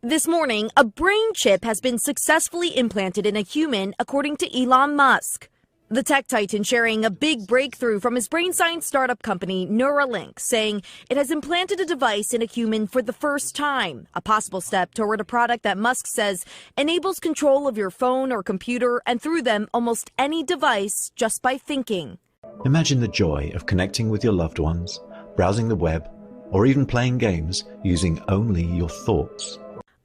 This morning, a brain chip has been successfully implanted in a human, according to Elon Musk. The tech titan sharing a big breakthrough from his brain science startup company, Neuralink, saying it has implanted a device in a human for the first time, a possible step toward a product that Musk says enables control of your phone or computer and through them almost any device just by thinking. Imagine the joy of connecting with your loved ones, browsing the web, or even playing games using only your thoughts.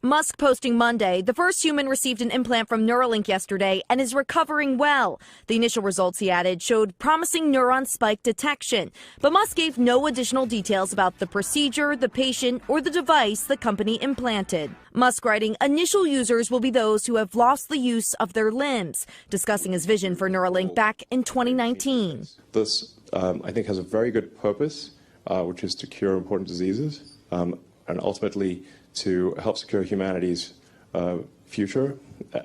Musk posting Monday, the first human received an implant from Neuralink yesterday and is recovering well. The initial results, he added, showed promising neuron spike detection. But Musk gave no additional details about the procedure, the patient, or the device the company implanted. Musk writing, initial users will be those who have lost the use of their limbs, discussing his vision for Neuralink back in 2019. This, I think, has a very good purpose, which is to cure important diseases and ultimately to help secure humanity's future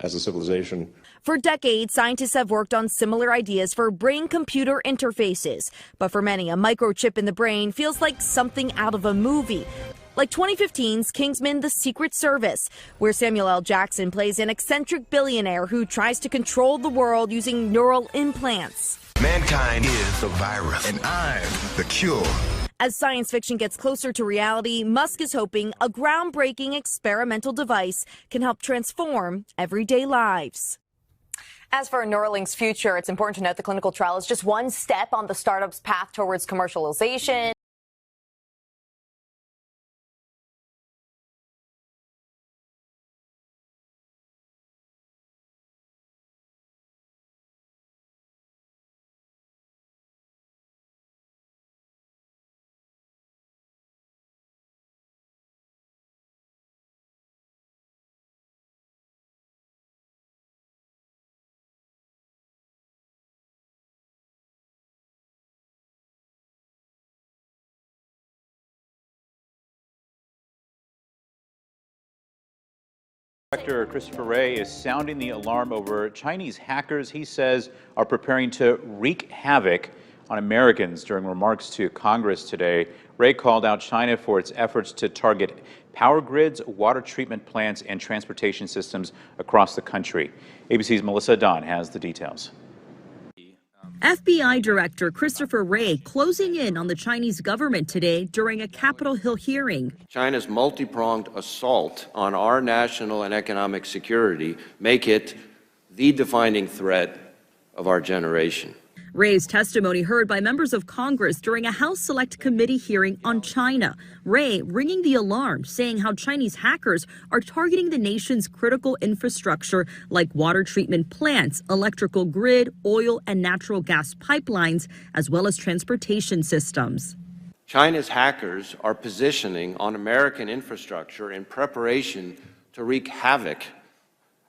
as a civilization. For decades, scientists have worked on similar ideas for brain-computer interfaces. But for many, a microchip in the brain feels like something out of a movie. Like 2015's Kingsman: The Secret Service, where Samuel L. Jackson plays an eccentric billionaire who tries to control the world using neural implants. Mankind is the virus, and I'm the cure. As science fiction gets closer to reality, Musk is hoping a groundbreaking experimental device can help transform everyday lives. As for Neuralink's future, it's important to note the clinical trial is just one step on the startup's path towards commercialization. Director Christopher Wray is sounding the alarm over Chinese hackers he says are preparing to wreak havoc on Americans. During remarks to Congress today, Wray called out China for its efforts to target power grids, water treatment plants, and transportation systems across the country. ABC's Melissa Dunn has the details. FBI Director Christopher Wray closing in on the Chinese government today during a Capitol Hill hearing. China's multi-pronged assault on our national and economic security make it the defining threat of our generation. Wray's testimony heard by members of Congress during a House Select Committee hearing on China. Wray ringing the alarm, saying how Chinese hackers are targeting the nation's critical infrastructure like water treatment plants, electrical grid, oil and natural gas pipelines, as well as transportation systems. China's hackers are positioning on American infrastructure in preparation to wreak havoc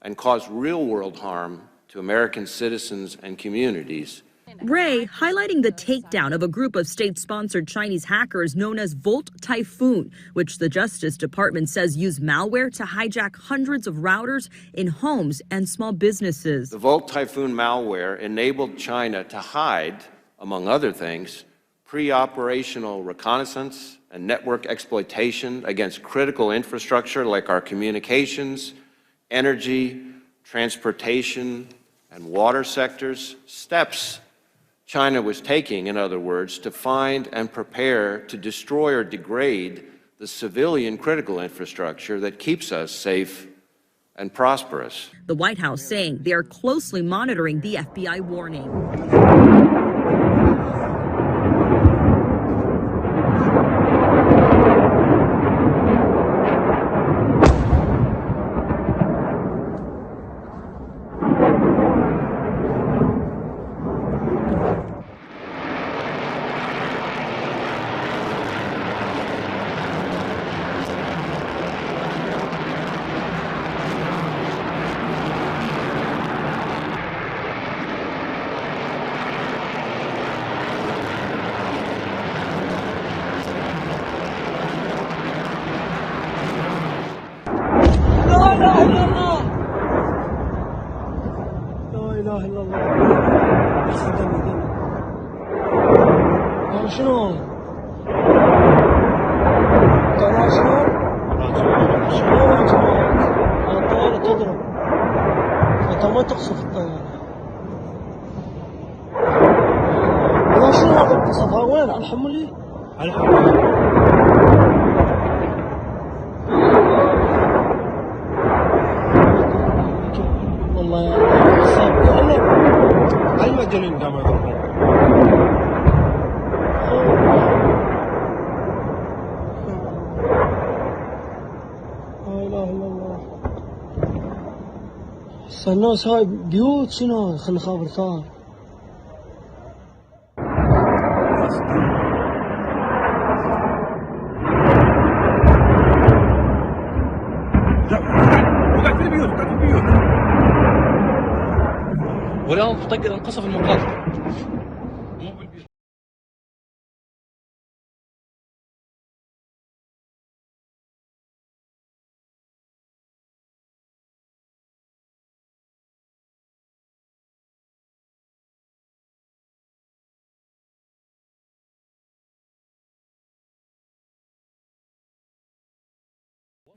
and cause real-world harm to American citizens and communities. Wray highlighting the takedown of a group of state-sponsored Chinese hackers known as Volt Typhoon, which the Justice Department says use malware to hijack hundreds of routers in homes and small businesses. The Volt Typhoon malware enabled China to hide, among other things, pre-operational reconnaissance and network exploitation against critical infrastructure like our communications, energy, transportation, and water sectors. Steps China was taking, in other words, to find and prepare to destroy or degrade the civilian critical infrastructure that keeps us safe and prosperous. The White House saying they are closely monitoring the FBI warning. شنو؟ ما تقصف الطيارة. والله شو هذا قصفها وين؟ على الحمولي؟ على الحمولي. والله يا حساب الله على المجالين قاموا يضربون. لا اله الا الله. هسه الناس هاي بيوت شنو هاي؟ خلي خابر ثار. وقعت في البيوت واليوم انقصف المقاطع.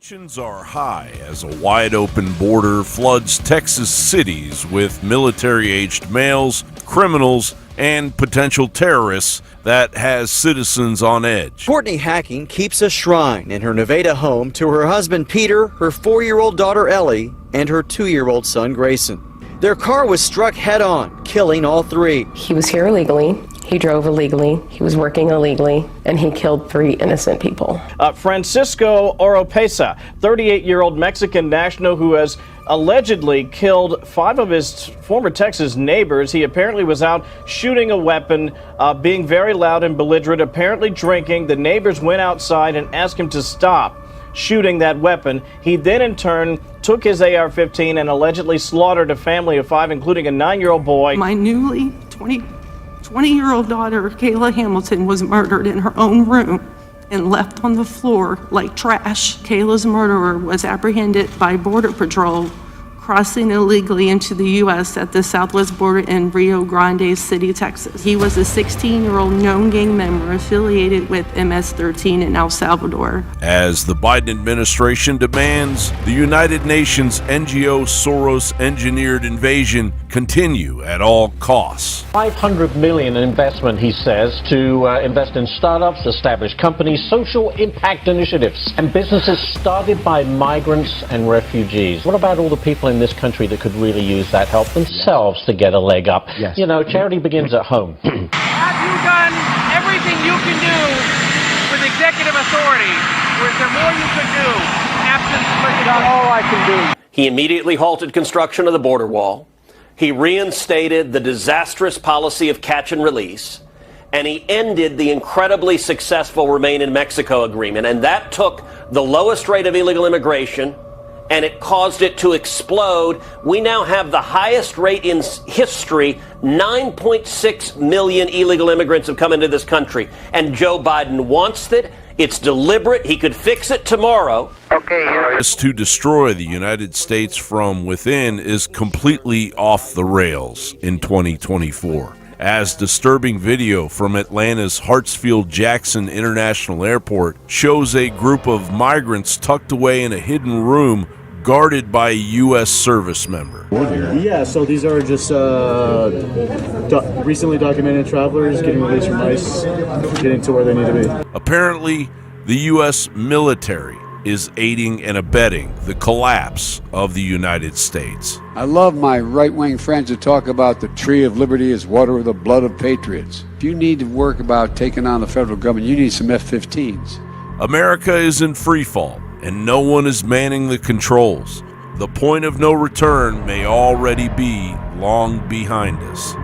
Tensions are high as a wide-open border floods Texas cities with military-aged males, criminals, and potential terrorists that has citizens on edge. Courtney Hacking keeps a shrine in her Nevada home to her husband Peter, her 4-year-old daughter Ellie, and her 2-year-old son Grayson. Their car was struck head-on, killing all three. He was here illegally. He drove illegally, he was working illegally, and he killed 3 innocent people. Francisco Oropesa, 38-year-old Mexican national who has allegedly killed 5 of his former Texas neighbors. He apparently was out shooting a weapon, being very loud and belligerent, apparently drinking. The neighbors went outside and asked him to stop shooting that weapon. He then in turn took his AR-15 and allegedly slaughtered a family of 5, including a 9-year-old boy. My newly 20-year-old daughter, Kayla Hamilton, was murdered in her own room and left on the floor like trash. Kayla's murderer was apprehended by Border Patrol crossing illegally into the U.S. at the southwest border in Rio Grande City, Texas. He was a 16-year-old known gang member affiliated with MS-13 in El Salvador. As the Biden administration demands the United Nations NGO Soros-engineered invasion continue at all costs. $500 million in investment, he says, to invest in startups, established companies, social impact initiatives, and businesses started by migrants and refugees. What about all the people in this country that could really use that help themselves to get a leg up? Yes. You know, charity begins at home. Have you done everything you can do with executive authority? Or is there more you could do? Absent done all I can do. He immediately halted construction of the border wall. He reinstated the disastrous policy of catch and release, and he ended the incredibly successful Remain in Mexico agreement. And that took the lowest rate of illegal immigration, and it caused it to explode. We now have the highest rate in history. 9.6 million illegal immigrants have come into this country, and Joe Biden wants it. It's deliberate. He could fix it tomorrow. To destroy the United States from within is completely off the rails in 2024. As disturbing video from Atlanta's Hartsfield-Jackson International Airport shows a group of migrants tucked away in a hidden room guarded by a U.S. service member. Yeah, so these are just recently documented travelers getting released from ICE, getting to where they need to be. Apparently, the U.S. military is aiding and abetting the collapse of the United States. I love my right-wing friends that talk about the tree of liberty is water with the blood of patriots. If you need to work about taking on the federal government, you need some F-15s. America is in free fall, and no one is manning the controls. The point of no return may already be long behind us.